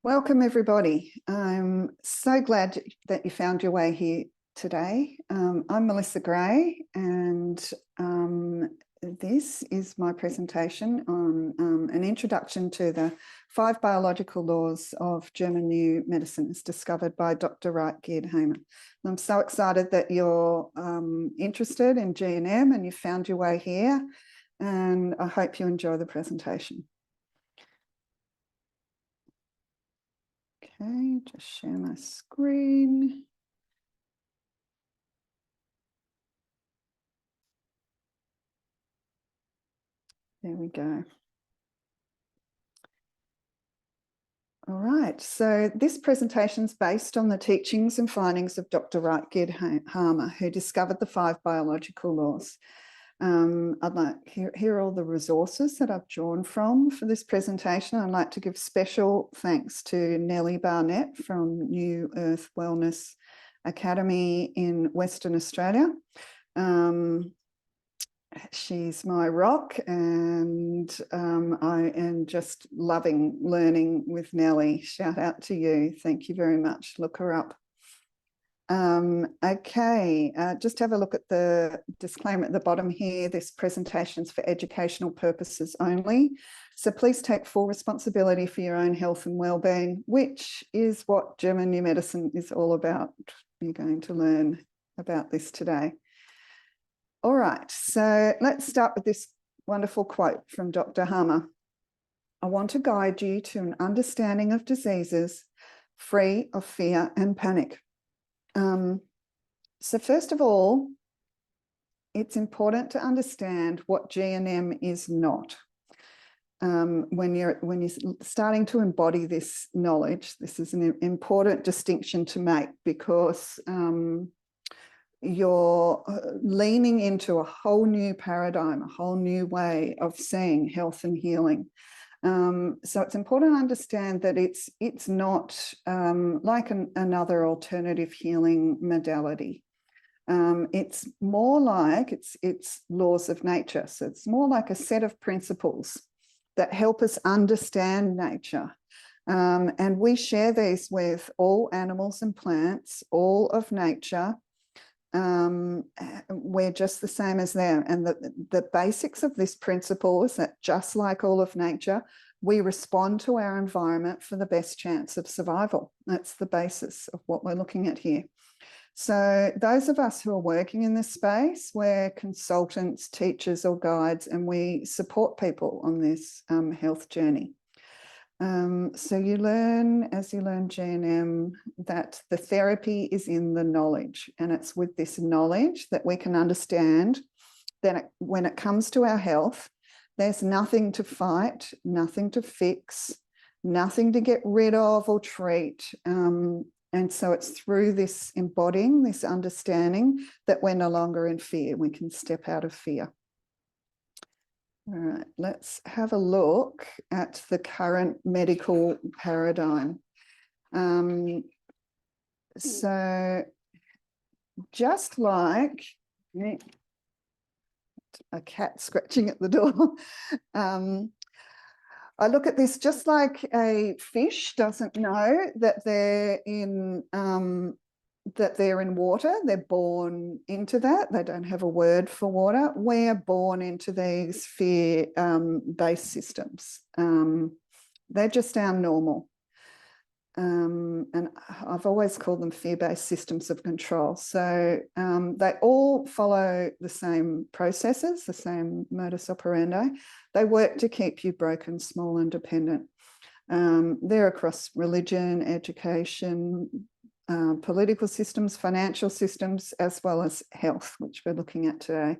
Welcome, everybody. I'm so glad that you found your way here today. I'm Melissa Gray, and this is my presentation on an introduction to the 5 biological laws of German new medicine as discovered by Dr Ryke Gerd Hamer. I'm so excited that you're interested in GNM and you found your way here, and I hope you enjoy the presentation. Okay, just share my screen. There we go. All right, so this presentation is based on the teachings and findings of Dr. Ryke Gerd Hamer, who discovered the 5 biological laws. I'd like here are all the resources that I've drawn from for this presentation. I'd like to give special thanks to Nellie Barnett from New Earth Wellness Academy in Western Australia. She's my rock, and I am just loving learning with Nellie. Shout out to you. Thank you very much. Look her up. Okay, just have a look at the disclaimer at the bottom here. This presentation is for educational purposes only. So please take full responsibility for your own health and well-being, which is what German new medicine is all about. You're going to learn about this today. All right, so let's start with this wonderful quote from Dr. Hamer. I want to guide you to an understanding of diseases free of fear and panic. So first of all, it's important to understand what GNM is not. When you're starting to embody this knowledge, this is an important distinction to make, because you're leaning into a whole new paradigm, a whole new way of seeing health and healing. So it's important to understand that it's not like another alternative healing modality. It's more like it's laws of nature. So it's more like a set of principles that help us understand nature. And we share these with all animals and plants, all of nature. We're just the same as them. And the basics of this principle is that, just like all of nature, we respond to our environment for the best chance of survival. That's the basis of what we're looking at here. So those of us who are working in this space, we're consultants, teachers or guides, and we support people on this health journey. So you learn, as you learn GNM, that the therapy is in the knowledge, and it's with this knowledge that we can understand that when it comes to our health, there's nothing to fight, nothing to fix, nothing to get rid of or treat. And so it's through this embodying, this understanding, that we're no longer in fear. We can step out of fear. All right, let's have a look at the current medical paradigm. So just like a cat scratching at the door, I look at this just like a fish doesn't know that they're in water. They're born into that. They don't have a word for water. We're born into these fear-based systems. They're just our normal. And I've always called them fear-based systems of control. So they all follow the same processes, the same modus operandi. They work to keep you broken, small and dependent. They're across religion, education, political systems, financial systems, as well as health, which we're looking at today.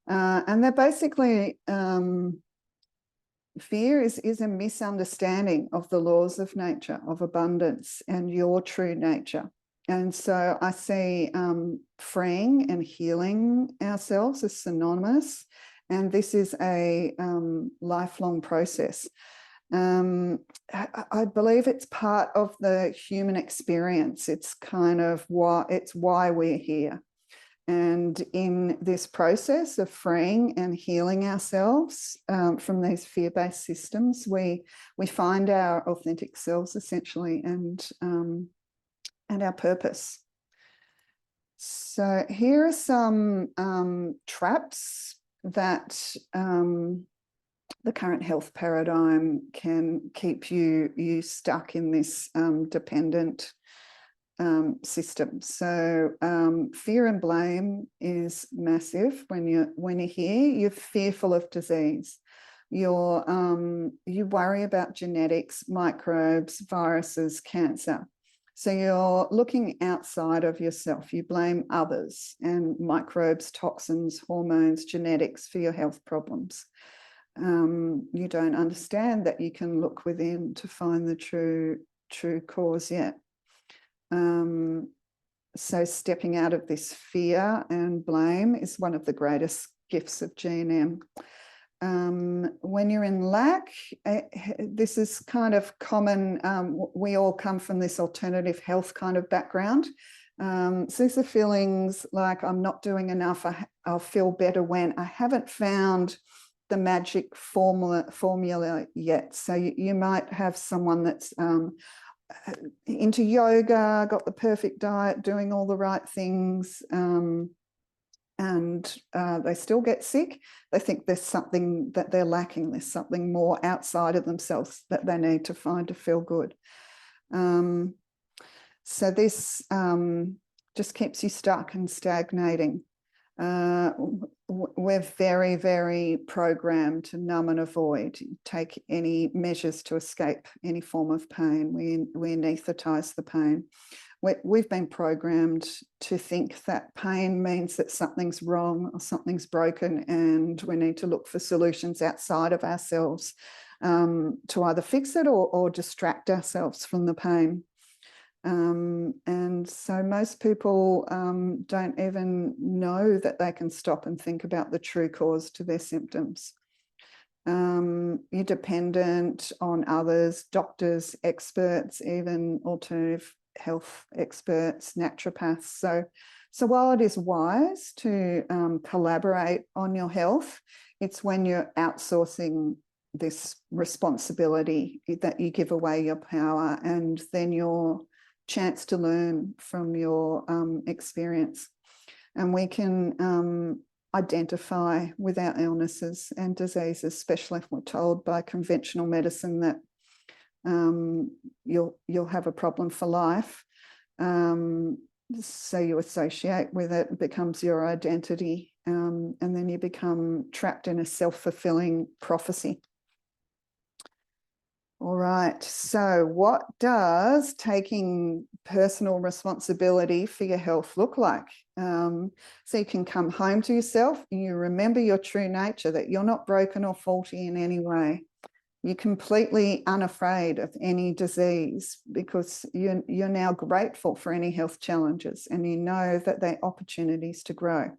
And they're basically, fear is a misunderstanding of the laws of nature, of abundance and your true nature. And so I see freeing and healing ourselves as synonymous, and this is a lifelong process. I believe it's part of the human experience. It's kind of why we're here. And in this process of freeing and healing ourselves from these fear-based systems, we find our authentic selves essentially, and our purpose. So here are some traps that the current health paradigm can keep you stuck in this dependent system. So fear and blame is massive. When you're here, you're fearful of disease. You worry about genetics, microbes, viruses, cancer. So you're looking outside of yourself. You blame others and microbes, toxins, hormones, genetics for your health problems. You don't understand that you can look within to find the true cause yet. So stepping out of this fear and blame is one of the greatest gifts of GNM. When you're in lack, this is kind of common. We all come from this alternative health kind of background. So these are feelings like I'm not doing enough. I'll feel better when. I haven't found the magic formula yet. So you might have someone that's into yoga, got the perfect diet, doing all the right things, and they still get sick. They think there's something that they're lacking. There's something more outside of themselves that they need to find to feel good. So this just keeps you stuck and stagnating. We're very, very programmed to numb and avoid, take any measures to escape any form of pain. We anesthetize the pain. We've been programmed to think that pain means that something's wrong or something's broken, and we need to look for solutions outside of ourselves to either fix it or distract ourselves from the pain. And so most people don't even know that they can stop and think about the true cause to their symptoms. You're dependent on others, doctors, experts, even alternative health experts, naturopaths. So while it is wise to collaborate on your health, it's when you're outsourcing this responsibility that you give away your power, and then your chance to learn from your experience. And we can identify with our illnesses and diseases, especially if we're told by conventional medicine that you'll have a problem for life. So you associate with it, it becomes your identity, and then you become trapped in a self-fulfilling prophecy. All right, so what does taking personal responsibility for your health look like? So you can come home to yourself and you remember your true nature, that you're not broken or faulty in any way. You're completely unafraid of any disease because you're now grateful for any health challenges, and you know that they're opportunities to grow.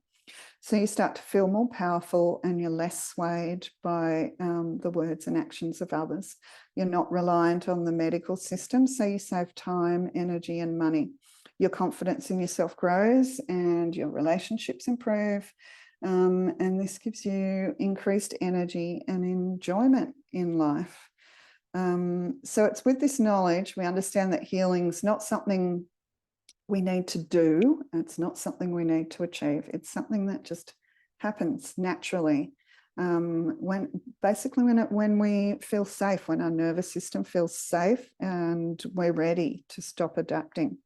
So you start to feel more powerful, and you're less swayed by the words and actions of others. You're not reliant on the medical system, so you save time, energy, and money. Your confidence in yourself grows and your relationships improve. And this gives you increased energy and enjoyment in life. So it's with this knowledge, we understand that healing's not something we need to do. It's not something we need to achieve. It's something that just happens naturally. When we feel safe, when our nervous system feels safe and we're ready to stop adapting.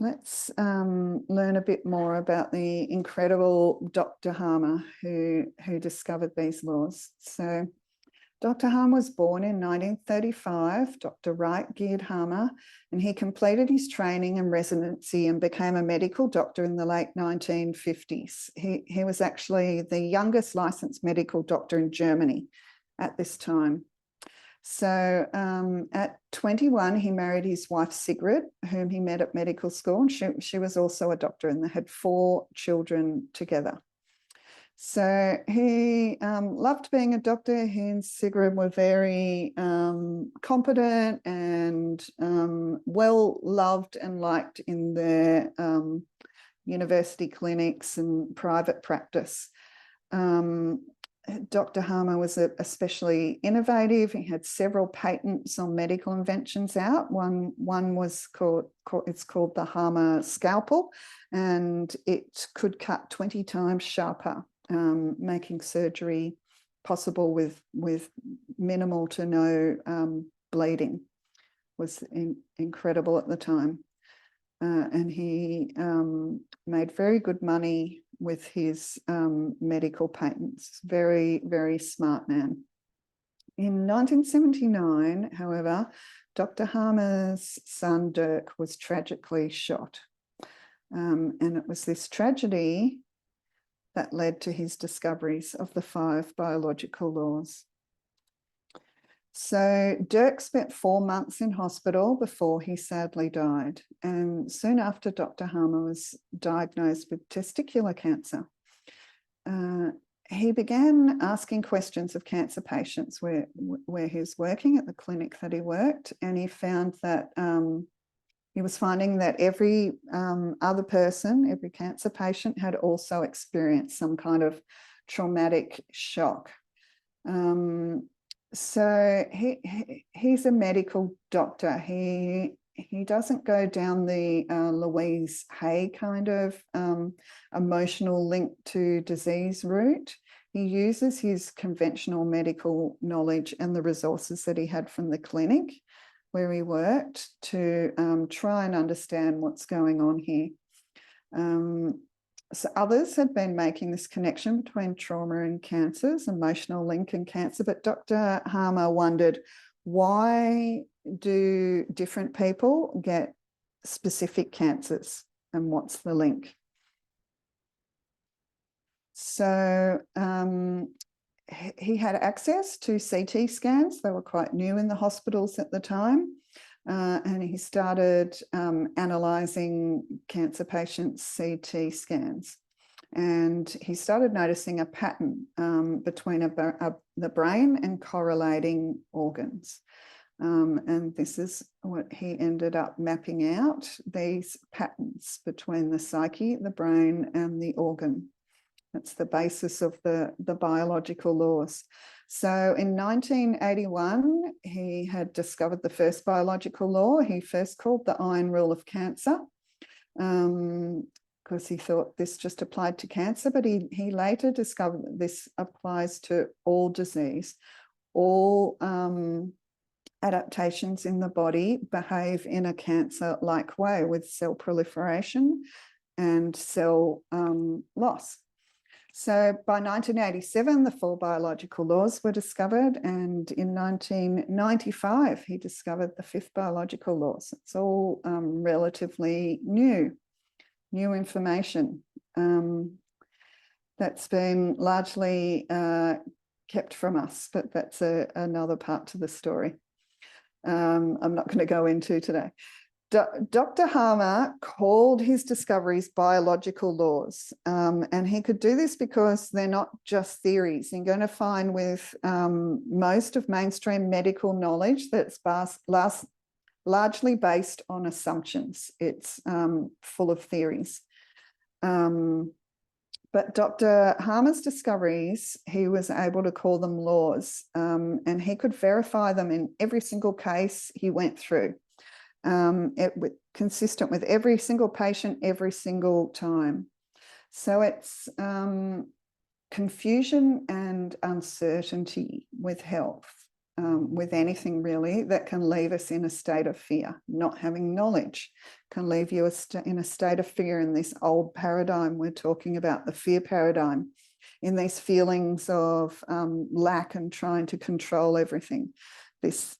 Let's learn a bit more about the incredible Dr. Hamer who discovered these laws. So Dr. Hamer was born in 1935, Dr. Ryke Gerd Hamer, and he completed his training and residency and became a medical doctor in the late 1950s. He was actually the youngest licensed medical doctor in Germany at this time. So at 21, he married his wife Sigrid, whom he met at medical school, and she was also a doctor, and they had 4 children together. So he loved being a doctor. He and Sigrid were very competent and well loved and liked in their university clinics and private practice. Dr. Hamer was especially innovative. He had several patents on medical inventions out. One was called the Hamer scalpel, and it could cut 20 times sharper, making surgery possible with minimal to no bleeding. Was incredible at the time. And he made very good money with his medical patents. Very, very smart man. In 1979, however, Dr. Hamer's son Dirk was tragically shot. And it was this tragedy that led to his discoveries of the 5 biological laws. So Dirk spent 4 months in hospital before he sadly died. And soon after, Dr. Hamer was diagnosed with testicular cancer. He began asking questions of cancer patients where he was working at the clinic that he worked, and he found that he was finding that every other person, every cancer patient, had also experienced some kind of traumatic shock. So he's a medical doctor. He doesn't go down the Louise Hay kind of emotional link to disease route. He uses his conventional medical knowledge and the resources that he had from the clinic where he worked to try and understand what's going on here. So others had been making this connection between trauma and cancers, emotional link and cancer, but Dr. Hamer wondered, why do different people get specific cancers and what's the link? So he had access to CT scans. They were quite new in the hospitals at the time. And he started analysing cancer patients' CT scans. And he started noticing a pattern between the brain and correlating organs. And this is what he ended up mapping out, these patterns between the psyche, the brain, and the organ. That's the basis of the biological laws. So in 1981, he had discovered the first biological law. He first called the iron rule of cancer because he thought this just applied to cancer, but he later discovered that this applies to all disease. All adaptations in the body behave in a cancer-like way with cell proliferation and cell loss. So by 1987, the 4 biological laws were discovered, and in 1995, he discovered the 5th biological laws. It's all relatively new information that's been largely kept from us, but that's another part to the story I'm not going to go into today. Dr. Hamer called his discoveries biological laws, and he could do this because they're not just theories. You're going to find with most of mainstream medical knowledge that's largely based on assumptions. It's full of theories. But Dr. Hamer's discoveries, he was able to call them laws, and he could verify them in every single case he went through. Consistent with every single patient, every single time. So it's confusion and uncertainty with health, with anything really, that can leave us in a state of fear. Not having knowledge can leave you in a state of fear in this old paradigm we're talking about, the fear paradigm, in these feelings of lack and trying to control everything. This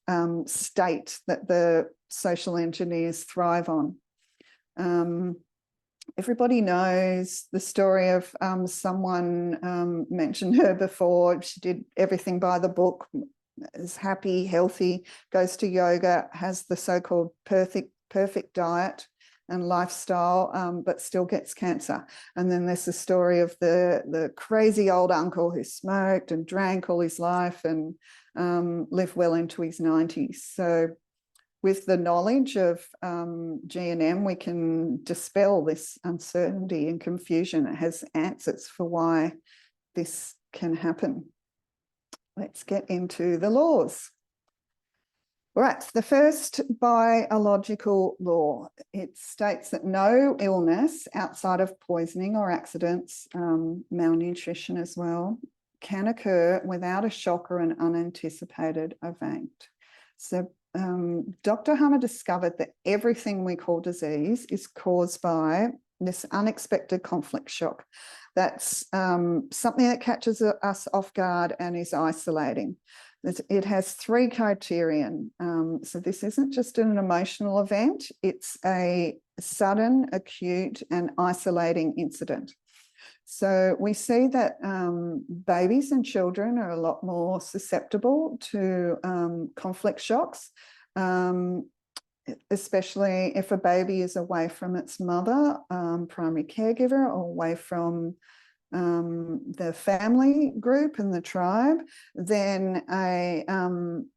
state that the social engineers thrive on. Everybody knows the story of someone mentioned her before. She did everything by the book, is happy, healthy, goes to yoga, has the so-called perfect diet and lifestyle, but still gets cancer. And then there's the story of the crazy old uncle who smoked and drank all his life and lived well into his 90s. So with the knowledge of GNM, we can dispel this uncertainty and confusion. It has answers for why this can happen. Let's get into the laws. All right, the first biological law, it states that no illness outside of poisoning or accidents, malnutrition as well, can occur without a shock or an unanticipated event. So Dr. Hamer discovered that everything we call disease is caused by this unexpected conflict shock. That's something that catches us off guard and is isolating. It has three criterion. So this isn't just an emotional event, it's a sudden, acute and isolating incident. So we see that babies and children are a lot more susceptible to conflict shocks, especially if a baby is away from its mother, primary caregiver, or away from the family group and the tribe, then a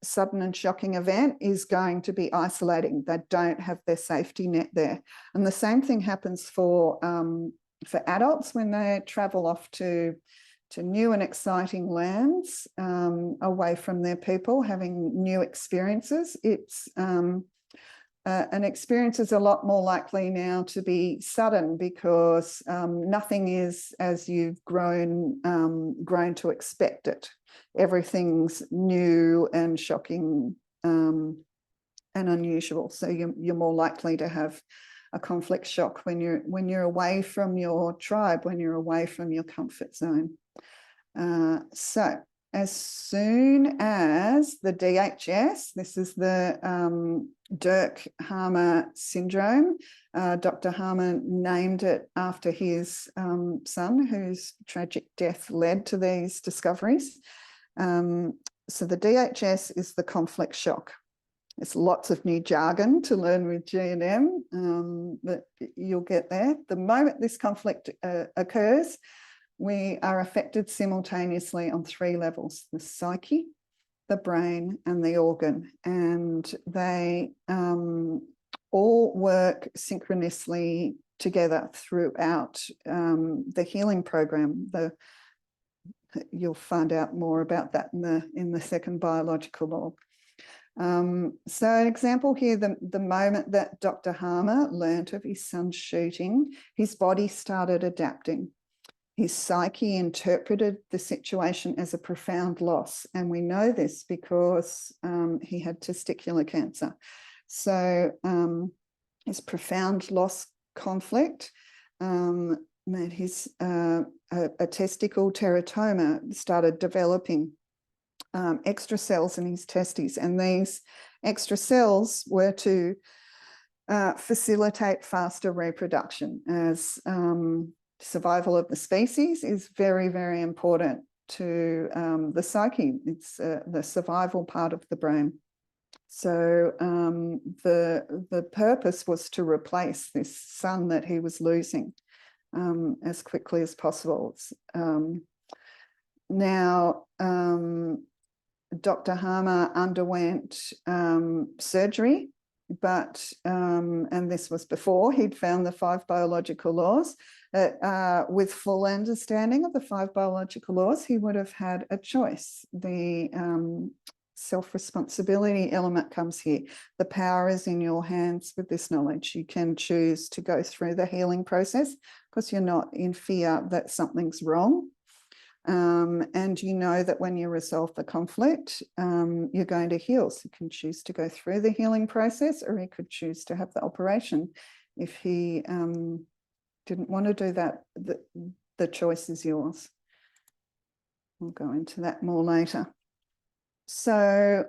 sudden and shocking event is going to be isolating. They don't have their safety net there. And the same thing happens for adults when they travel off to new and exciting lands, away from their people, having new experiences. It's an experience is a lot more likely now to be sudden because nothing is as you've grown to expect it. Everything's new and shocking and unusual. So you're more likely to have a conflict shock when you're away from your tribe, when you're away from your comfort zone. So as soon as the DHS, this is the Gerd Hamer syndrome, Dr. Hamer named it after his son, whose tragic death led to these discoveries. So the DHS is the conflict shock. There's lots of new jargon to learn with GNM, but you'll get there. The moment this conflict occurs, we are affected simultaneously on three levels: the psyche, the brain, and the organ. And they all work synchronously together throughout the healing program. You'll find out more about that in the second biological law. So an example here, the moment that Dr. Hamer learnt of his son's shooting, his body started adapting. His psyche interpreted the situation as a profound loss. And we know this because he had testicular cancer. So his profound loss conflict made his a testicle teratoma started developing extra cells in his testes. And these extra cells were to facilitate faster reproduction, as survival of the species is very, very important to the psyche. It's the survival part of the brain. So the purpose was to replace this son that he was losing as quickly as possible. Now, Dr. Hamer underwent surgery, but, and this was before he'd found the 5 biological laws, with full understanding of the 5 biological laws, he would have had a choice. The self-responsibility element comes here. The power is in your hands with this knowledge. You can choose to go through the healing process because you're not in fear that something's wrong. And you know that when you resolve the conflict, you're going to heal. So you can choose to go through the healing process, or he could choose to have the operation. If he didn't want to do that, the choice is yours. We'll go into that more later. So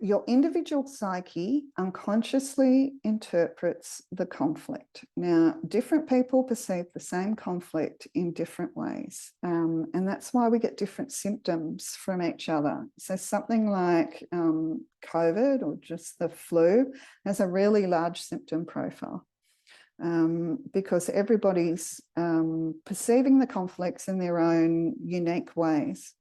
your individual psyche unconsciously interprets the conflict. Now, different people perceive the same conflict in different ways, and that's why we get different symptoms from each other. So something like COVID or just the flu has a really large symptom profile, because everybody's perceiving the conflicts in their own unique ways.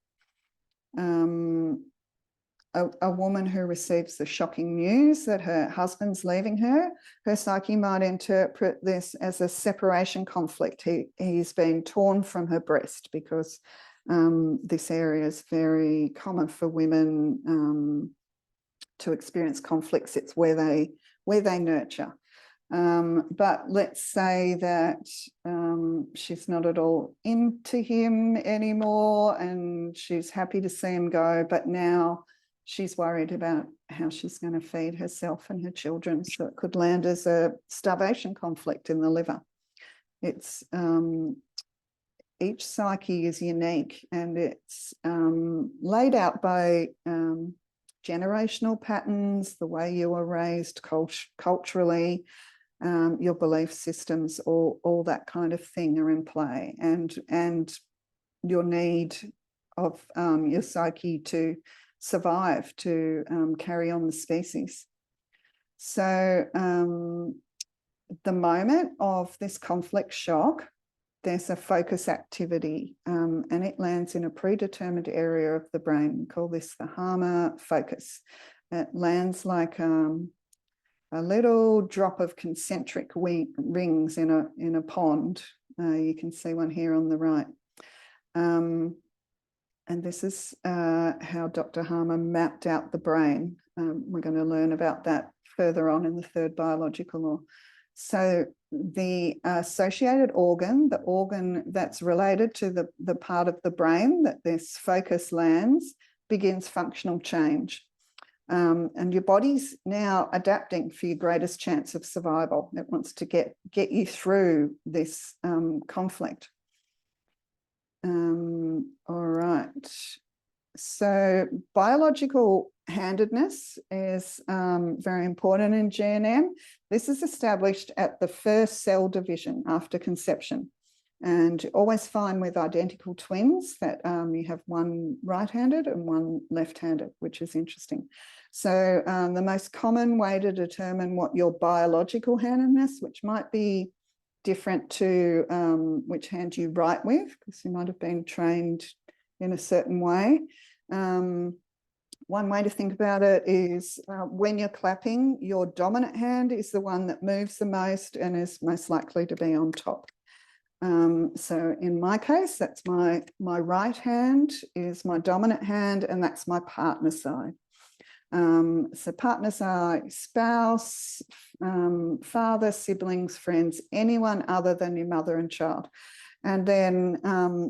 a woman who receives the shocking news that her husband's leaving her, her psyche might interpret this as a separation conflict. He's been torn from her breast, because this area is very common for women to experience conflicts. It's where they nurture. But let's say that she's not at all into him anymore, and she's happy to see him go, but now she's worried about how she's going to feed herself and her children, so it could land as a starvation conflict in the liver. It's each psyche is unique, and it's laid out by generational patterns, the way you were raised culturally, your belief systems, all that kind of thing are in play, and your need of your psyche to survive, to carry on the species. So the moment of this conflict shock, there's a focus activity, and it lands in a predetermined area of the brain. We call this the Hamer focus. It lands like a little drop of concentric rings in a pond. You can see one here on the right. And this is how Dr. Hamer mapped out the brain. We're going to learn about that further on in the third biological law. So the associated organ, the organ that's related to the part of the brain that this focus lands, begins functional change. And your body's now adapting for your greatest chance of survival. It wants to get you through this conflict. All right. So biological handedness is very important in GNM. This is established at the first cell division after conception. And you always find with identical twins that you have one right-handed and one left-handed, which is interesting. So the most common way to determine what your biological handedness, which might be different to which hand you write with, because you might have been trained in a certain way. One way to think about it is when you're clapping, your dominant hand is the one that moves the most and is most likely to be on top. So in my case, that's my right hand is my dominant hand, and that's my partner side. So partners are spouse, father, siblings, friends, anyone other than your mother and child. And then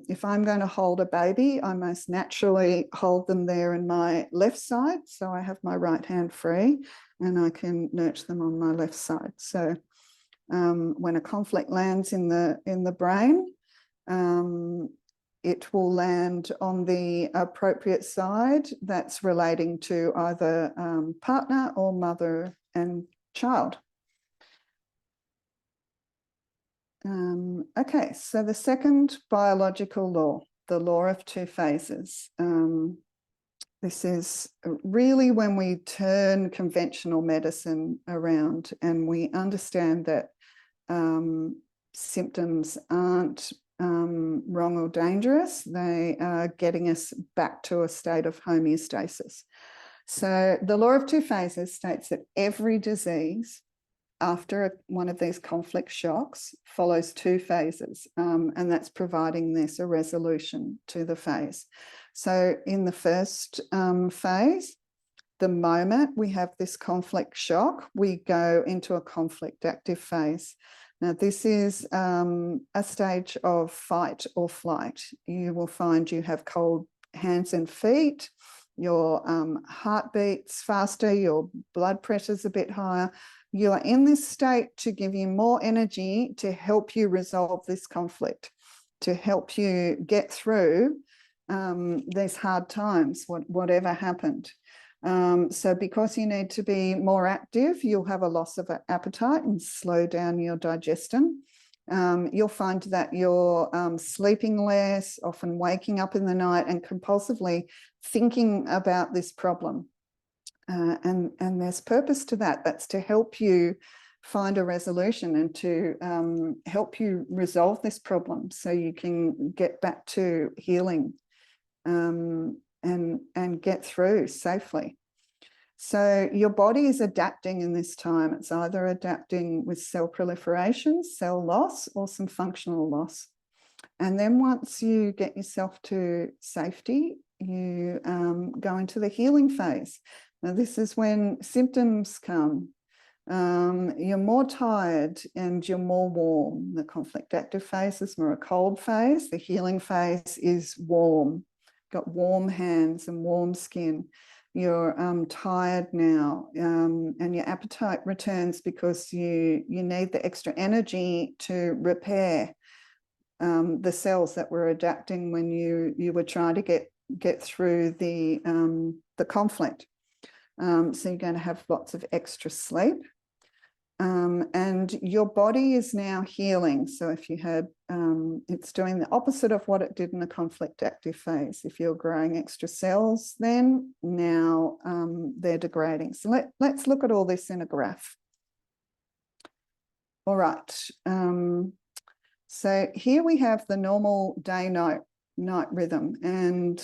if I'm going to hold a baby, I most naturally hold them there in my left side. So I have my right hand free and I can nurture them on my left side. So when a conflict lands in the brain, it will land on the appropriate side that's relating to either partner or mother and child. Okay, so the second biological law, the law of two phases. This is really when we turn conventional medicine around and we understand that symptoms aren't wrong or dangerous. They are getting us back to a state of homeostasis. So the law of two phases states that every disease after one of these conflict shocks follows two phases, and that's providing this a resolution to the phase. So in the first phase, the moment we have this conflict shock, we go into a conflict active phase. Now, this is a stage of fight or flight. You will find you have cold hands and feet, your heart beats faster, your blood pressure's a bit higher. You are in this state to give you more energy to help you resolve this conflict, to help you get through these hard times, whatever happened. So because you need to be more active, you'll have a loss of appetite and slow down your digestion. You'll find that you're sleeping less, often waking up in the night and compulsively thinking about this problem. And there's purpose to that. That's to help you find a resolution and to help you resolve this problem so you can get back to healing. and get through safely. So your body is adapting in this time. It's either adapting with cell proliferation, cell loss, or some functional loss. And then once you get yourself to safety, you go into the healing phase. Now, this is when symptoms come. You're more tired and you're more warm. The conflict active phase is more a cold phase. The healing phase is warm. Got warm hands and warm skin. You're tired now, and your appetite returns because you need the extra energy to repair the cells that were adapting when you were trying to get through the conflict. So you're going to have lots of extra sleep. And your body is now healing. So if you had, it's doing the opposite of what it did in the conflict active phase. If you're growing extra cells, then now they're degrading. So let's look at all this in a graph. All right. So here we have the normal day-night rhythm, and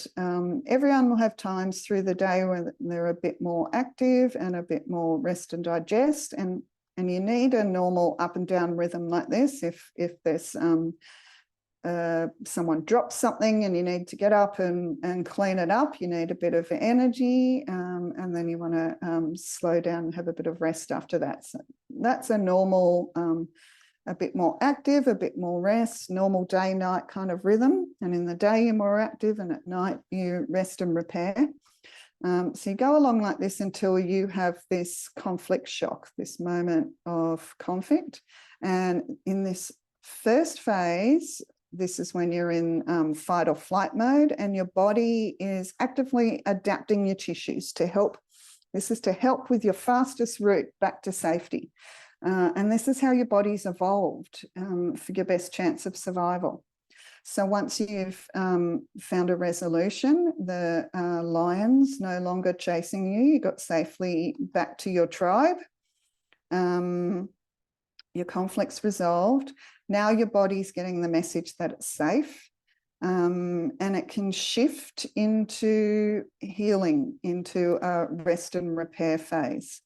everyone will have times through the day where they're a bit more active and a bit more rest and digest, and you need a normal up and down rhythm like this. If there's someone drops something and you need to get up and clean it up, you need a bit of energy, and then you want to slow down and have a bit of rest after that. So that's a normal, a bit more active, a bit more rest, normal day-night kind of rhythm. And in the day you're more active, and at night you rest and repair. So you go along like this until you have this conflict shock, this moment of conflict. And in this first phase, this is when you're in fight or flight mode, and your body is actively adapting your tissues to help. This is to help with your fastest route back to safety. And this is how your body's evolved for your best chance of survival. So once you've found a resolution, the lion's no longer chasing you, you got safely back to your tribe, your conflict's resolved. Now your body's getting the message that it's safe, and it can shift into healing, into a rest and repair phase.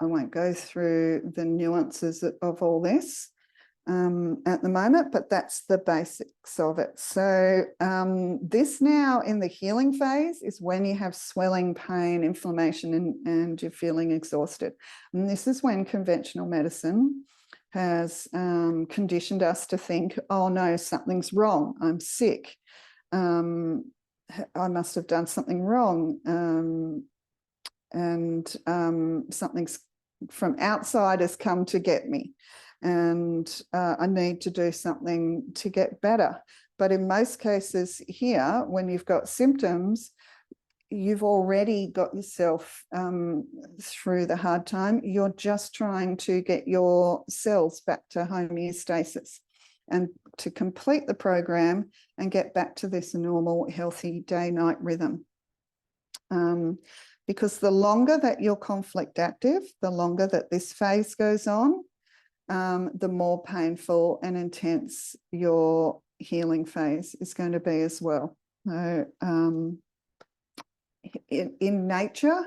I won't go through the nuances of all this at the moment, but that's the basics of it. So this now in the healing phase is when you have swelling, pain, inflammation, and you're feeling exhausted. And this is when conventional medicine has conditioned us to think, oh no, something's wrong, I'm sick, I must have done something wrong, and something's from outside has come to get me, and I need to do something to get better. But in most cases here, when you've got symptoms, you've already got yourself through the hard time. You're just trying to get your cells back to homeostasis and to complete the program and get back to this normal, healthy day-night rhythm. Because the longer that you're conflict active, the longer that this phase goes on, the more painful and intense your healing phase is going to be as well. So, in nature,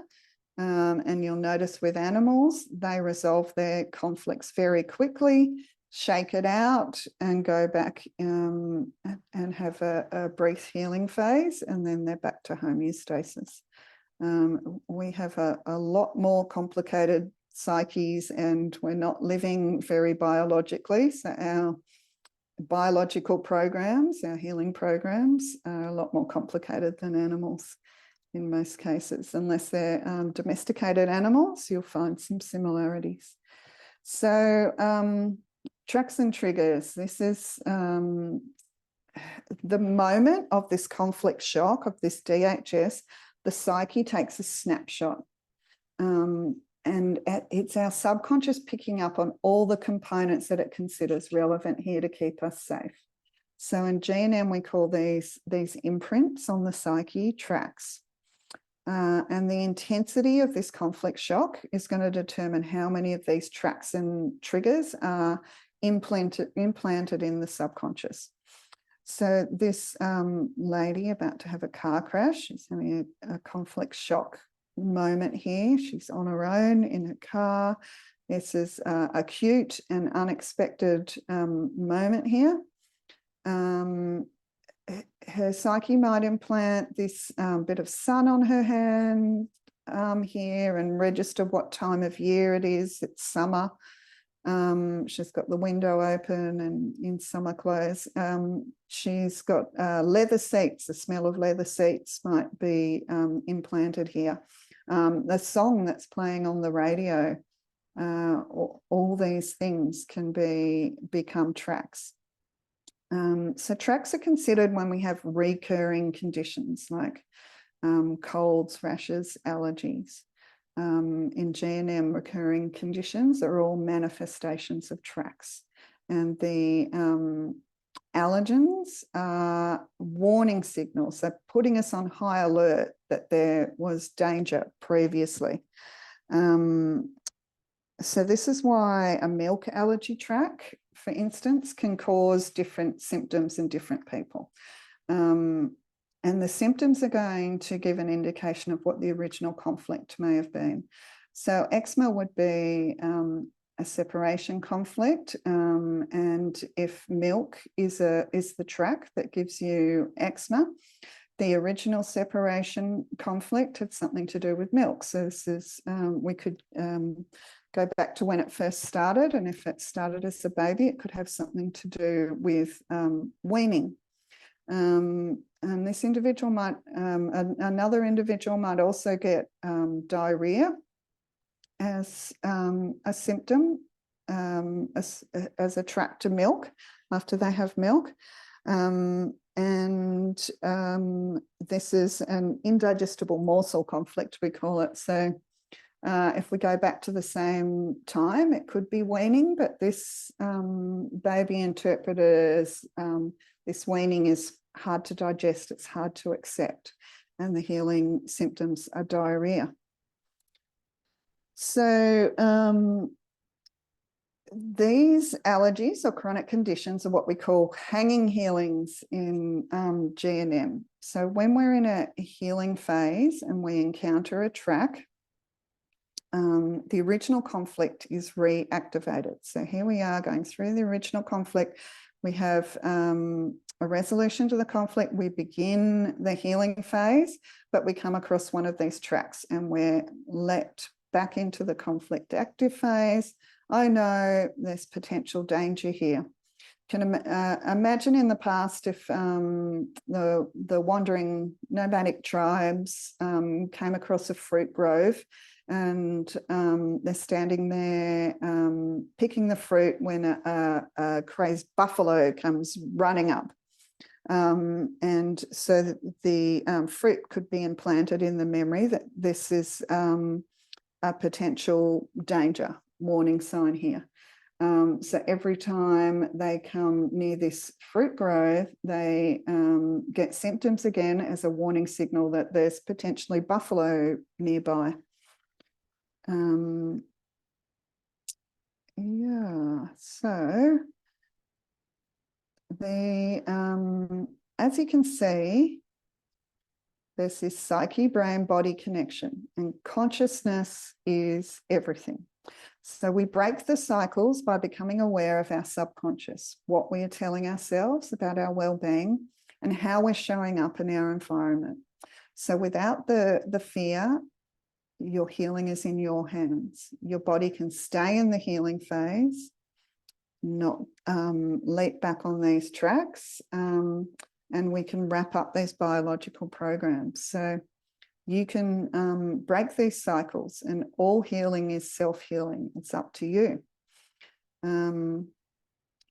and you'll notice with animals, they resolve their conflicts very quickly, shake it out and go back and have a brief healing phase, and then they're back to homeostasis. We have a lot more complicated psyches, and we're not living very biologically. So our biological programs, our healing programs, are a lot more complicated than animals in most cases. Unless they're domesticated animals, you'll find some similarities. So tracks and triggers. This is the moment of this conflict shock, of this DHS. The psyche takes a snapshot, and it's our subconscious picking up on all the components that it considers relevant here to keep us safe. So in GNM, we call these imprints on the psyche tracks. And the intensity of this conflict shock is going to determine how many of these tracks and triggers are implanted in the subconscious. So this lady about to have a car crash, she's having a conflict shock moment here. She's on her own in her car. This is a acute and unexpected moment here. Her psyche might implant this bit of sun on her hand here and register what time of year it is. It's summer. She's got the window open and in summer clothes. She's got leather seats. The smell of leather seats might be implanted here. The song that's playing on the radio, all these things can become tracks. So tracks are considered when we have recurring conditions like colds, rashes, allergies. In GNM, recurring conditions are all manifestations of tracks. And the allergens are warning signals. They're putting us on high alert that there was danger previously. So this is why a milk allergy track, for instance, can cause different symptoms in different people. And the symptoms are going to give an indication of what the original conflict may have been. So eczema would be a separation conflict. And if milk is the track that gives you eczema, the original separation conflict had something to do with milk. So this is, we could go back to when it first started. And if it started as a baby, it could have something to do with weaning. And this individual might, another individual might also get diarrhea as a symptom, as a track to milk after they have milk. And this is an indigestible morsel conflict, we call it. So if we go back to the same time, it could be weaning, but this baby interpreters this weaning is hard to digest, it's hard to accept, and the healing symptoms are diarrhea. So these allergies or chronic conditions are what we call hanging healings in GNM. So when we're in a healing phase and we encounter a track, the original conflict is reactivated. So here we are going through the original conflict. We have a resolution to the conflict. We begin the healing phase, but we come across one of these tracks and we're let back into the conflict active phase. Oh no, there's potential danger here. Can imagine in the past if the wandering nomadic tribes came across a fruit grove and they're standing there picking the fruit when a crazed buffalo comes running up. And so the fruit could be implanted in the memory that this is a potential danger warning sign here. So every time they come near this fruit grove, they get symptoms again as a warning signal that there's potentially buffalo nearby. Yeah, so as you can see, there's this psyche, brain, body connection, and consciousness is everything. So we break the cycles by becoming aware of our subconscious, what we are telling ourselves about our well-being and how we're showing up in our environment. So without the fear, your healing is in your hands. Your body can stay in the healing phase, not leap back on these tracks, and we can wrap up these biological programs. So you can break these cycles, and all healing is self-healing. It's up to you.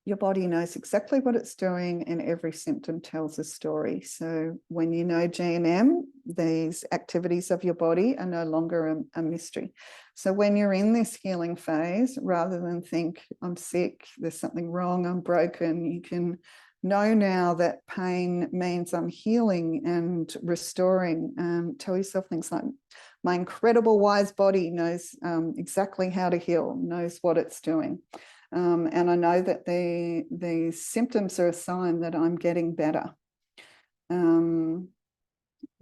Your body knows exactly what it's doing, and every symptom tells a story. So when you know GNM, these activities of your body are no longer a mystery. So when you're in this healing phase, rather than think, I'm sick, there's something wrong, I'm broken, you can know now that pain means I'm healing and restoring. Tell yourself things like, my incredible wise body knows exactly how to heal, knows what it's doing. And I know that the symptoms are a sign that I'm getting better.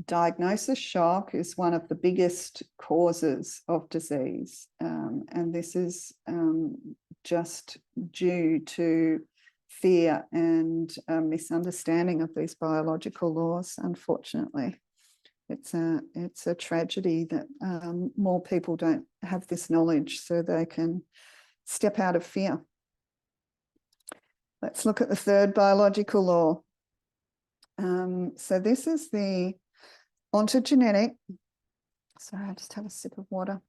Diagnosis shock is one of the biggest causes of disease. And this is just due to fear and misunderstanding of these biological laws, unfortunately. It's a tragedy that more people don't have this knowledge so they can step out of fear. Let's look at the third biological law. So this is the ontogenetic. Sorry, I just have a sip of water.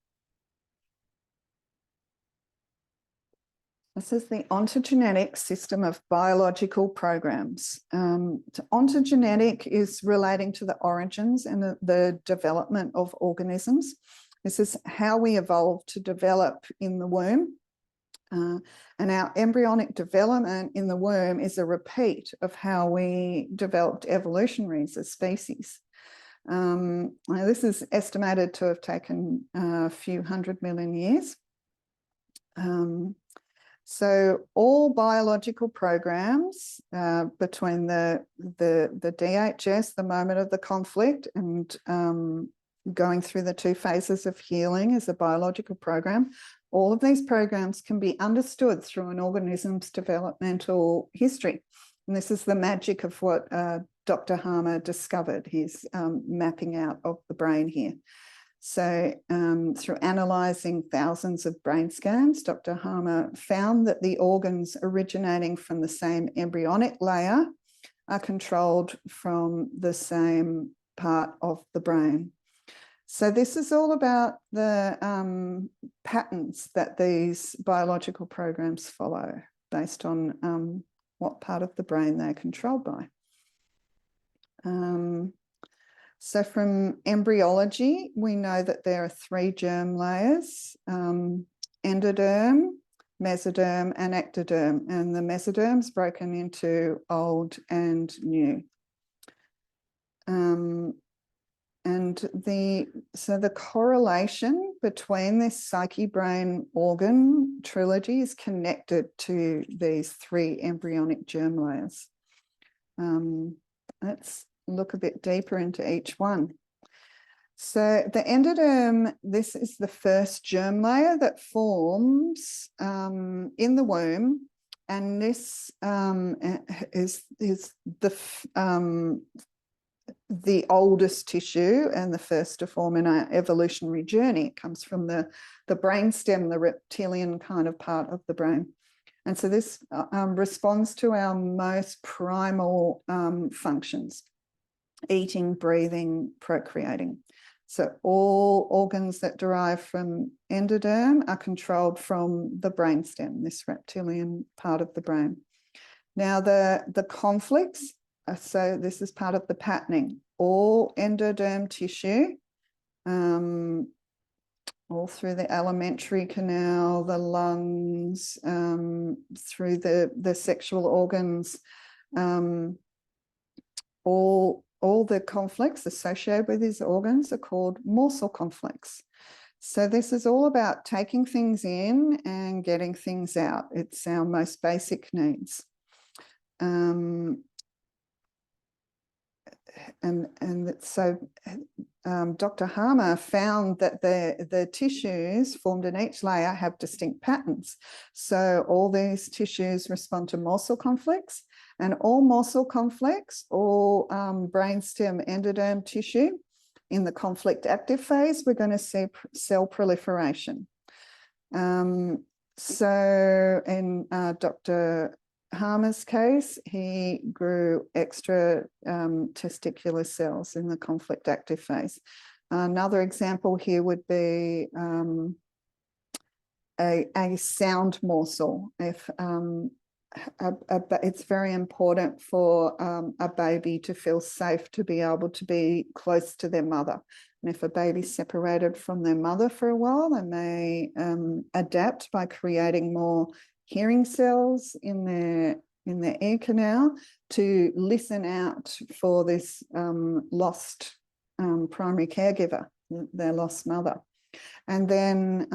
This is the ontogenetic system of biological programs. Ontogenetic is relating to the origins and the development of organisms. This is how we evolved to develop in the womb. And our embryonic development in the womb is a repeat of how we developed evolutionary as a species. This is estimated to have taken a few 100 million years. So all biological programs between the DHS, the moment of the conflict, and going through the 2 phases of healing as a biological program, all of these programs can be understood through an organism's developmental history. And this is the magic of what Dr. Hamer discovered. He's mapping out of the brain here. So through analysing thousands of brain scans, Dr. Hamer found that the organs originating from the same embryonic layer are controlled from the same part of the brain. So this is all about the patterns that these biological programs follow based on what part of the brain they're controlled by. So from embryology, we know that there are 3 germ layers, endoderm, mesoderm, and ectoderm. And the mesoderm's broken into old and new. So the correlation between this psyche-brain organ trilogy is connected to these 3 embryonic germ layers. Let's look a bit deeper into each one. So the endoderm, this is the first germ layer that forms in the womb, and this is the oldest tissue and the first to form in our evolutionary journey. It comes from the brainstem, the reptilian kind of part of the brain. And so this responds to our most primal functions: eating, breathing, procreating. So all organs that derive from endoderm are controlled from the brainstem, this reptilian part of the brain. Now the conflicts, so this is part of the patterning. All endoderm tissue, all through the alimentary canal, the lungs, through the sexual organs, all the conflicts associated with these organs are called morsel conflicts. So this is all about taking things in and getting things out. It's our most basic needs. So Dr. Hamer found that the tissues formed in each layer have distinct patterns. So all these tissues respond to morsel conflicts, and all morsel conflicts, all brainstem endoderm tissue, in the conflict active phase, we're going to see cell proliferation. So in Dr. Hamer's case, he grew extra testicular cells in the conflict active phase. Another example here would be a sound morsel. If it's very important for a baby to feel safe to be able to be close to their mother. And if a baby's separated from their mother for a while, they may adapt by creating more hearing cells in their ear canal to listen out for this lost primary caregiver, their lost mother. And then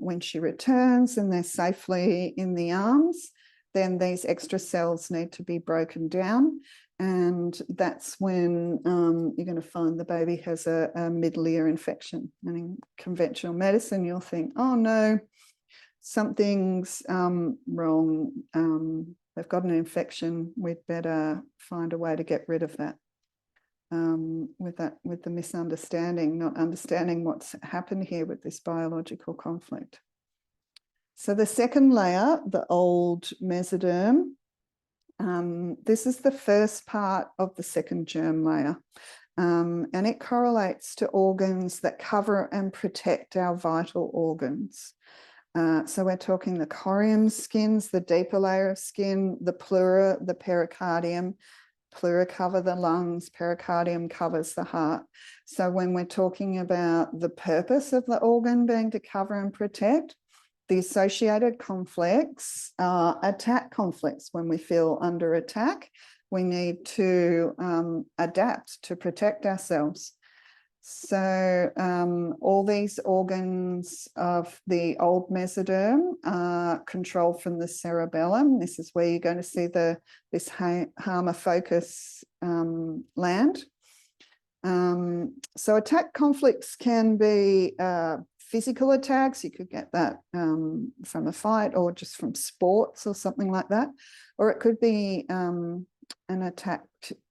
when she returns and they're safely in the arms, then these extra cells need to be broken down. And that's when you're going to find the baby has a middle ear infection. And in conventional medicine, you'll think, oh no, something's wrong. They've got an infection. We'd better find a way to get rid of that. With the misunderstanding, not understanding what's happened here with this biological conflict. So the second layer, the old mesoderm, this is the first part of the second germ layer. And it correlates to organs that cover and protect our vital organs. So we're talking the corium skins, the deeper layer of skin, the pleura, the pericardium. Pleura cover the lungs, pericardium covers the heart. So when we're talking about the purpose of the organ being to cover and protect, the associated conflicts are attack conflicts. When we feel under attack, we need to adapt to protect ourselves. So all these organs of the old mesoderm are controlled from the cerebellum. This is where you're going to see this Hamer focus land. So attack conflicts can be physical attacks. You could get that from a fight or just from sports or something like that. Or it could be an attack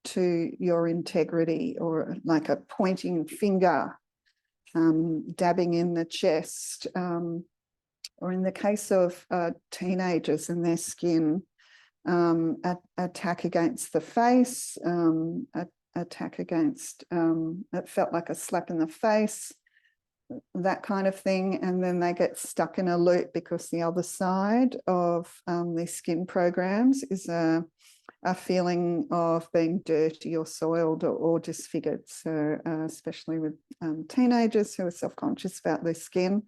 to your integrity, or like a pointing finger, dabbing in the chest, or in the case of teenagers and their skin, attack against the face, attack against, it felt like a slap in the face, that kind of thing. And then they get stuck in a loop because the other side of these skin programs is a feeling of being dirty or soiled or disfigured. So especially with teenagers who are self-conscious about their skin,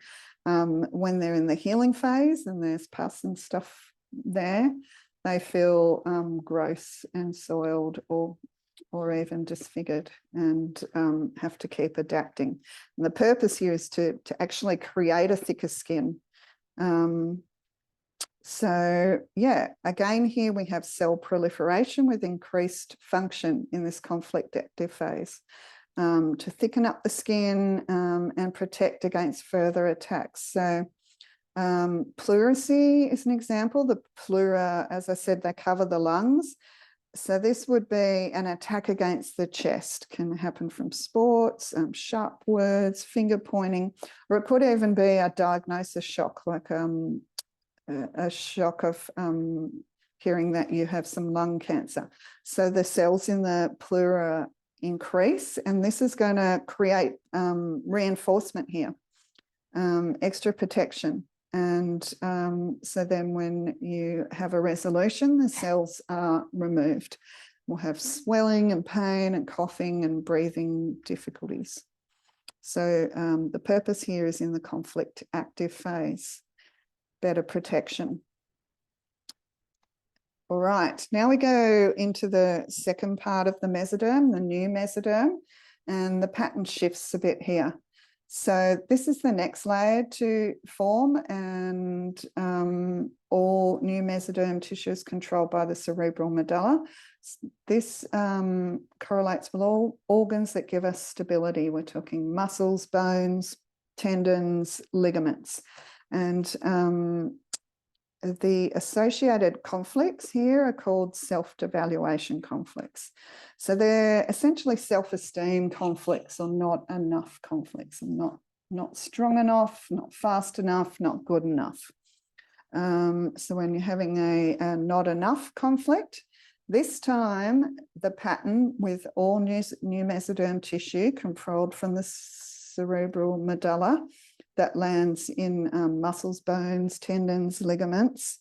when they're in the healing phase and there's pus and stuff there, they feel gross and soiled or even disfigured, and have to keep adapting. And the purpose here is to actually create a thicker skin. So yeah, again, here we have cell proliferation with increased function in this conflict active phase, to thicken up the skin and protect against further attacks. So pleurisy is an example. The pleura, as I said, they cover the lungs. So this would be an attack against the chest, can happen from sports, sharp words, finger pointing, or it could even be a diagnosis shock, like a shock of hearing that you have some lung cancer. So the cells in the pleura increase, and this is going to create reinforcement here, extra protection. And so then when you have a resolution, the cells are removed. We'll have swelling and pain and coughing and breathing difficulties. So the purpose here is in the conflict active phase, better protection. All right, now we go into the second part of the mesoderm, the new mesoderm, and the pattern shifts a bit here. So this is the next layer to form, and all new mesoderm tissue is controlled by the cerebral medulla. This correlates with all organs that give us stability. We're talking muscles, bones, tendons, ligaments. And the associated conflicts here are called self-devaluation conflicts. So they're essentially self-esteem conflicts, or not enough conflicts. I'm not strong enough, not fast enough, not good enough. So when you're having a not enough conflict, this time the pattern with all new mesoderm tissue controlled from the cerebral medulla that lands in muscles, bones, tendons, ligaments.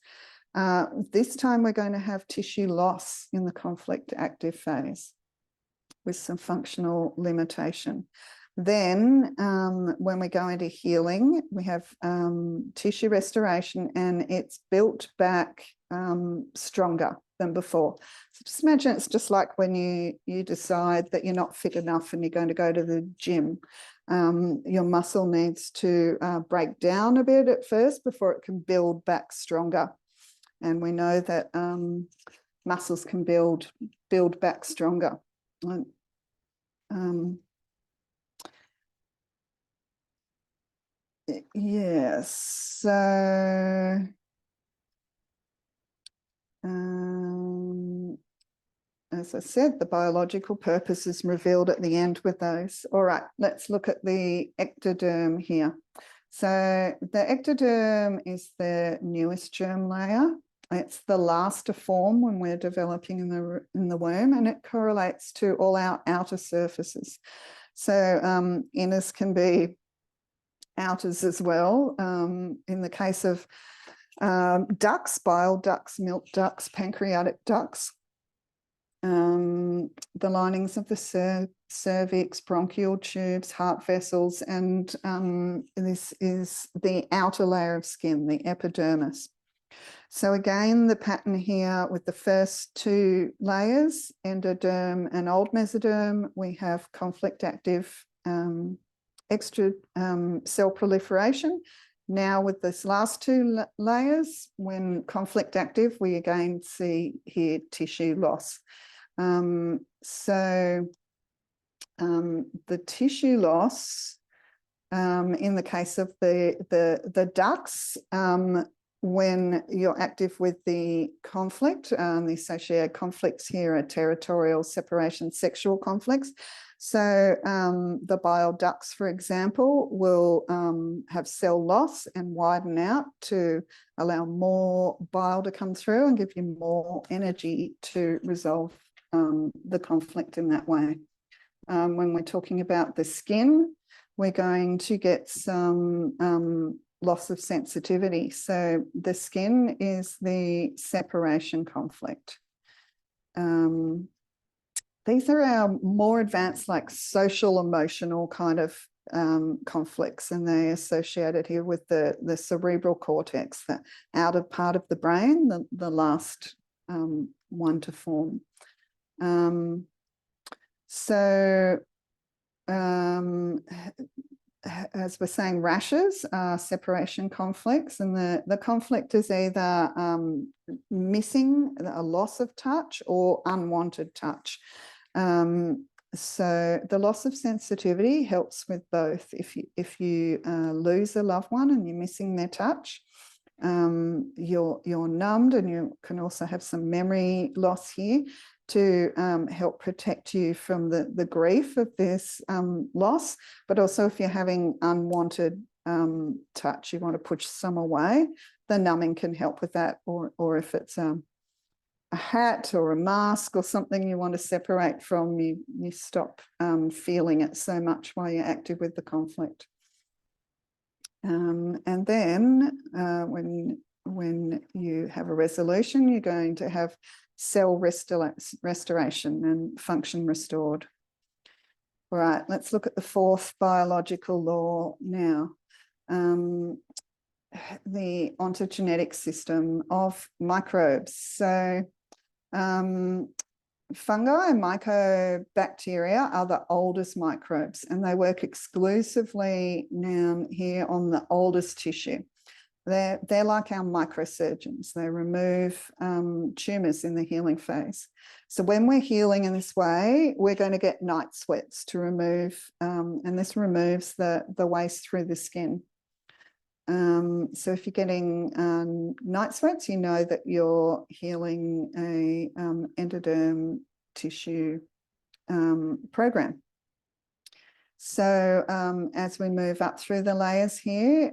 This time we're going to have tissue loss in the conflict active phase with some functional limitation. Then when we go into healing, we have tissue restoration, and it's built back stronger. than before. So just imagine it's just like when you decide that you're not fit enough and you're going to go to the gym. Your muscle needs to break down a bit at first before it can build back stronger. And we know that muscles can build back stronger. Yes, so as I said, the biological purpose is revealed at the end with those. All right, let's look at the ectoderm here. So the ectoderm is the newest germ layer. It's the last to form when we're developing in the womb, and it correlates to all our outer surfaces. So inners can be outers as well. In the case of ducts, bile ducts, milk ducts, pancreatic ducts, the linings of the cervix, bronchial tubes, heart vessels, and this is the outer layer of skin, the epidermis. So again, the pattern here with the first two layers, endoderm and old mesoderm, we have conflict active extra cell proliferation. Now with this last two layers, when conflict active, we again see here tissue loss. So the tissue loss in the case of the ducts, when you're active with the conflict, the associated conflicts here are territorial, separation, sexual conflicts. So the bile ducts, for example, will have cell loss and widen out to allow more bile to come through and give you more energy to resolve the conflict in that way. When we're talking about the skin, we're going to get some loss of sensitivity. So the skin is the separation conflict. These are our more advanced, like social, emotional kind of conflicts, and they're associated here with the cerebral cortex, the outer part of the brain, the last one to form. As we're saying, rashes are separation conflicts, and the conflict is either missing, a loss of touch, or unwanted touch. So the loss of sensitivity helps with both. If you lose a loved one and you're missing their touch, you're numbed, and you can also have some memory loss here to help protect you from the grief of this loss. But also if you're having unwanted touch, you want to push some away, the numbing can help with that. Or if it's a hat or a mask or something you want to separate from, you stop feeling it so much while you're active with the conflict. And then when you have a resolution, you're going to have cell restoration and function restored. All right, let's look at the fourth biological law now. The ontogenetic system of microbes. So fungi and mycobacteria are the oldest microbes, and they work exclusively now here on the oldest tissue. They're like our microsurgeons. They remove tumours in the healing phase. So when we're healing in this way, we're going to get night sweats to remove, and this removes the waste through the skin. So if you're getting night sweats, you know that you're healing a endoderm tissue program. So as we move up through the layers here,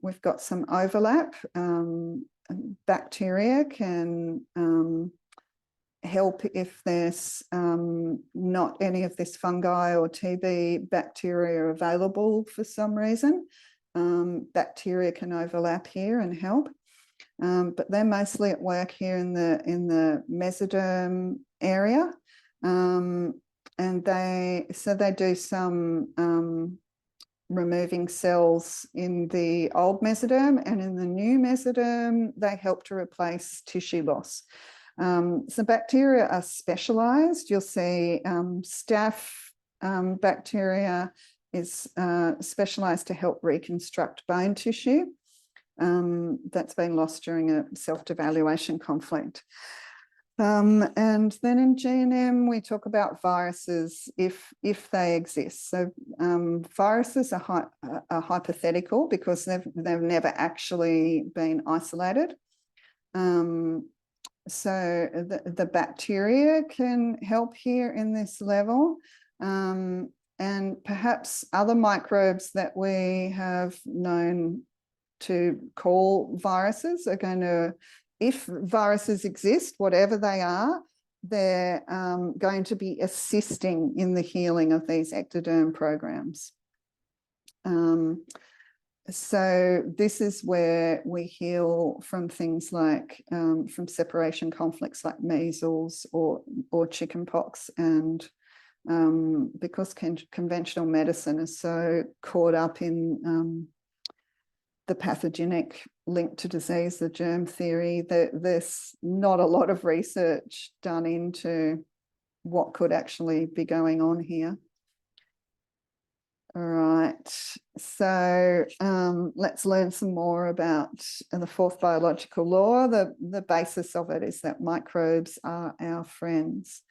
we've got some overlap. Bacteria can help if there's not any of this fungi or TB bacteria available for some reason. Bacteria can overlap here and help. But they're mostly at work here in the mesoderm area. And they do some removing cells in the old mesoderm, and in the new mesoderm, they help to replace tissue loss. So bacteria are specialized. You'll see staph bacteria is specialized to help reconstruct bone tissue that's been lost during a self-devaluation conflict. And then in GNM, we talk about viruses if they exist. So viruses are hypothetical because they've never actually been isolated. So the bacteria can help here in this level. And perhaps other microbes that we have known to call viruses are going to, if viruses exist, whatever they are, they're going to be assisting in the healing of these ectoderm programs. So this is where we heal from things like from separation conflicts like measles or chickenpox, and because conventional medicine is so caught up in the pathogenic link to disease, the germ theory, there's not a lot of research done into what could actually be going on here. All right, so let's learn some more about the fourth biological law. The basis of it is that microbes are our friends.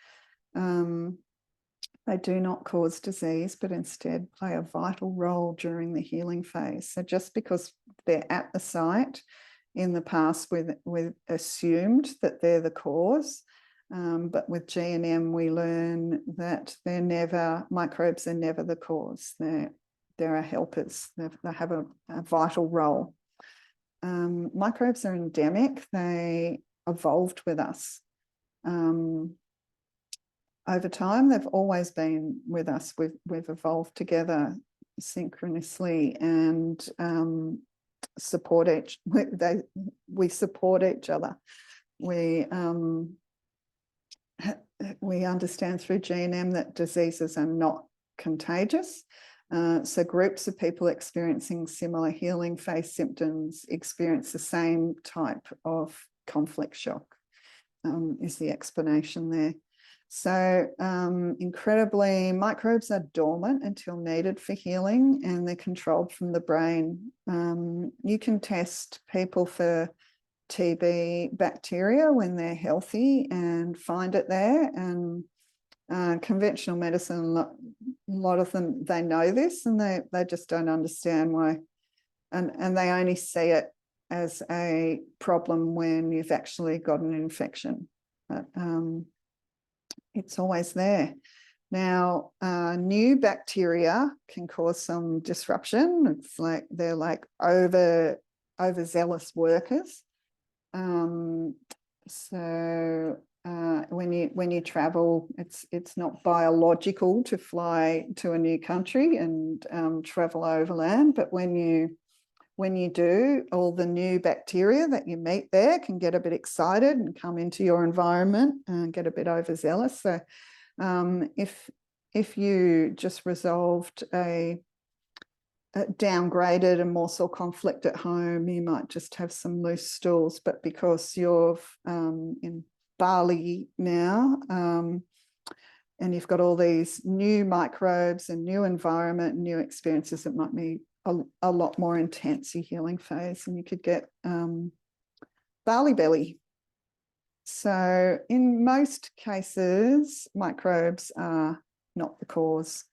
They do not cause disease, but instead play a vital role during the healing phase. So just because they're at the site, in the past we've assumed that they're the cause. But with GNM, we learn that microbes are never the cause. They're helpers. They have a vital role. Microbes are endemic. They evolved with us. Over time, they've always been with us. We've evolved together synchronously and support we support each other. We understand through GNM that diseases are not contagious. So groups of people experiencing similar healing phase symptoms experience the same type of conflict shock, is the explanation there. So incredibly, microbes are dormant until needed for healing, and they're controlled from the brain. You can test people for TB bacteria when they're healthy and find it there, and conventional medicine, a lot of them, they know this and they just don't understand why, and they only see it as a problem when you've actually got an infection, but it's always there. Now, new bacteria can cause some disruption. It's like they're like overzealous workers. So when you travel, it's not biological to fly to a new country and travel overland, but when you do, all the new bacteria that you meet there can get a bit excited and come into your environment and get a bit overzealous. So if you just resolved a downgraded a morsel conflict at home, you might just have some loose stools, but because you're in Bali now, and you've got all these new microbes and new environment, new experiences, it might be a lot more intense healing phase, and you could get Bali belly. So in most cases, microbes are not the cause.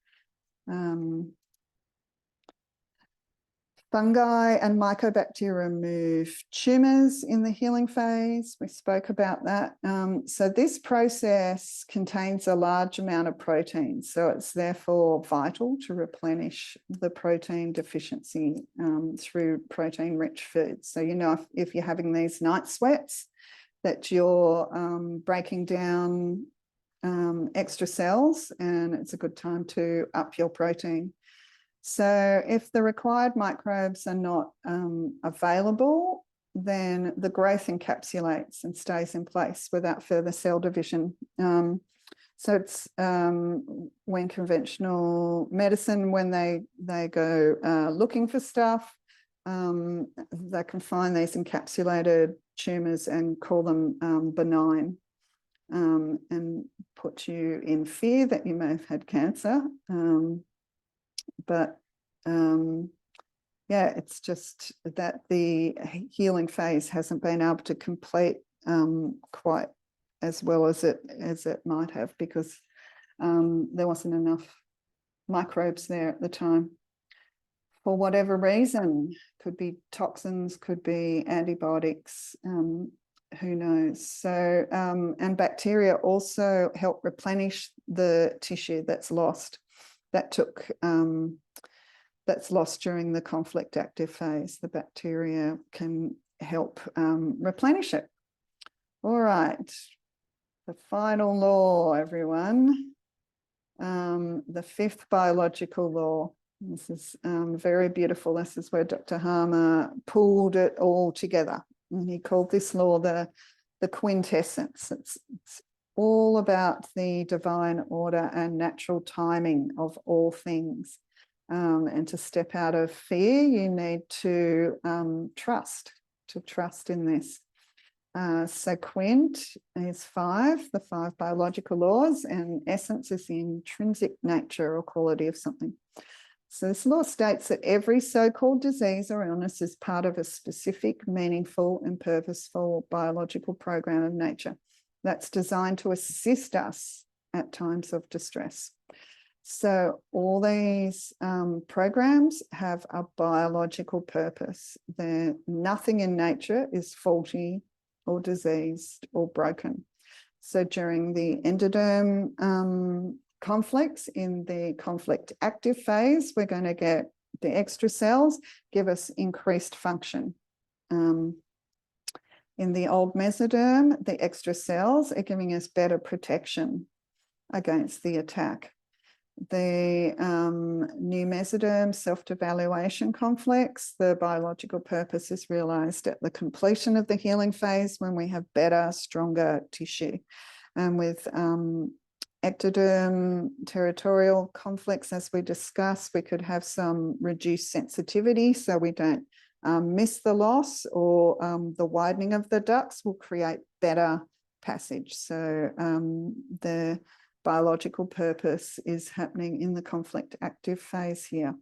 Fungi and mycobacteria remove tumours in the healing phase. We spoke about that. So this process contains a large amount of protein, so it's therefore vital to replenish the protein deficiency through protein-rich foods. So, you know, if you're having these night sweats, that you're breaking down extra cells, and it's a good time to up your protein. So if the required microbes are not available, then the growth encapsulates and stays in place without further cell division. So it's when conventional medicine, when they go looking for stuff, they can find these encapsulated tumours and call them benign. and put you in fear that you may have had cancer. But yeah, it's just that the healing phase hasn't been able to complete quite as well as it might have, because there wasn't enough microbes there at the time. For whatever reason, could be toxins, could be antibiotics, who knows. So, and bacteria also help replenish the tissue that's lost, that's lost during the conflict active phase. The bacteria can help replenish it. All right, the final law, everyone. The fifth biological law. This is very beautiful. This is where Dr. Hamer pulled it all together. And he called this law the quintessence. It's all about the divine order and natural timing of all things. And to step out of fear, you need to trust in this. So quint is 5, the 5 biological laws, and essence is the intrinsic nature or quality of something. So this law states that every so-called disease or illness is part of a specific, meaningful and purposeful biological program of nature that's designed to assist us at times of distress. So all these programs have a biological purpose. Nothing in nature is faulty or diseased or broken. So during the endoderm conflicts, in the conflict active phase, we're going to get the extra cells give us increased function. In the old mesoderm, the extra cells are giving us better protection against the attack. The new mesoderm self-devaluation conflicts, the biological purpose is realised at the completion of the healing phase when we have better, stronger tissue. And with ectoderm territorial conflicts, as we discussed, we could have some reduced sensitivity so we don't miss the loss, or the widening of the ducts will create better passage. So the biological purpose is happening in the conflict active phase here.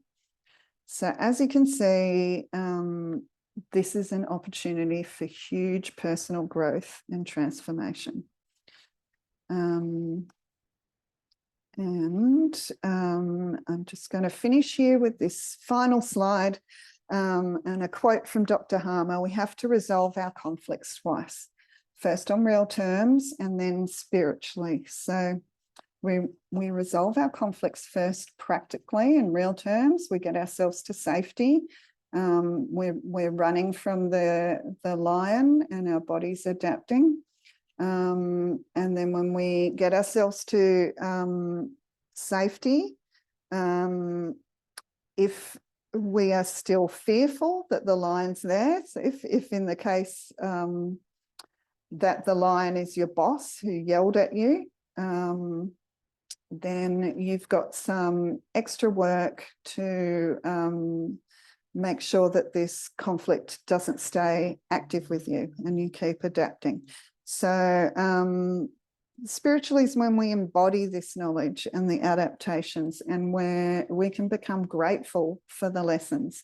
So as you can see, this is an opportunity for huge personal growth and transformation. And I'm just going to finish here with this final slide and a quote from Dr. Hamer. We have to resolve our conflicts twice, first on real terms and then spiritually. So we resolve our conflicts first practically in real terms. We get ourselves to safety. We're running from the lion and our body's adapting. And then when we get ourselves to safety, if we are still fearful that the lion's there, so if in the case that the lion is your boss who yelled at you, then you've got some extra work to make sure that this conflict doesn't stay active with you and you keep adapting. So spiritually is when we embody this knowledge and the adaptations, and where we can become grateful for the lessons.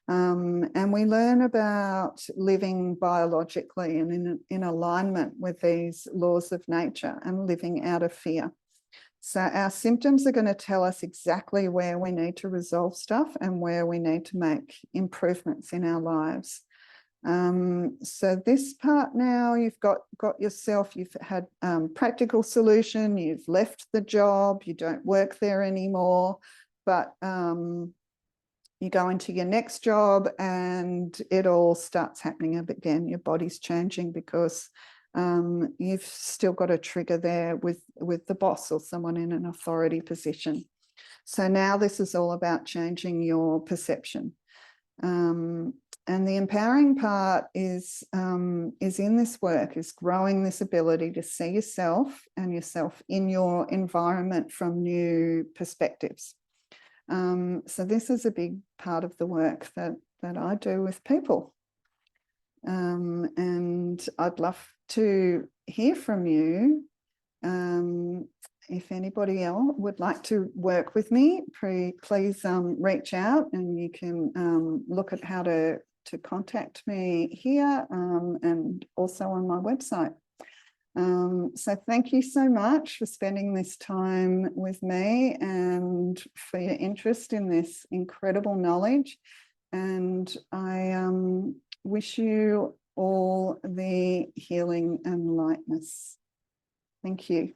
And we learn about living biologically and in alignment with these laws of nature and living out of fear. So our symptoms are going to tell us exactly where we need to resolve stuff and where we need to make improvements in our lives. So this part now, you've got yourself, you've had practical solution, you've left the job, you don't work there anymore, but you go into your next job and it all starts happening again. Your body's changing because you've still got a trigger there with the boss or someone in an authority position. So now this is all about changing your perception. And the empowering part is in this work, is growing this ability to see yourself and yourself in your environment from new perspectives. So this is a big part of the work that I do with people. And I'd love to hear from you if anybody else would like to work with me, please reach out, and you can look at how to contact me here and also on my website. So thank you so much for spending this time with me and for your interest in this incredible knowledge. And I wish you all the healing and lightness. Thank you.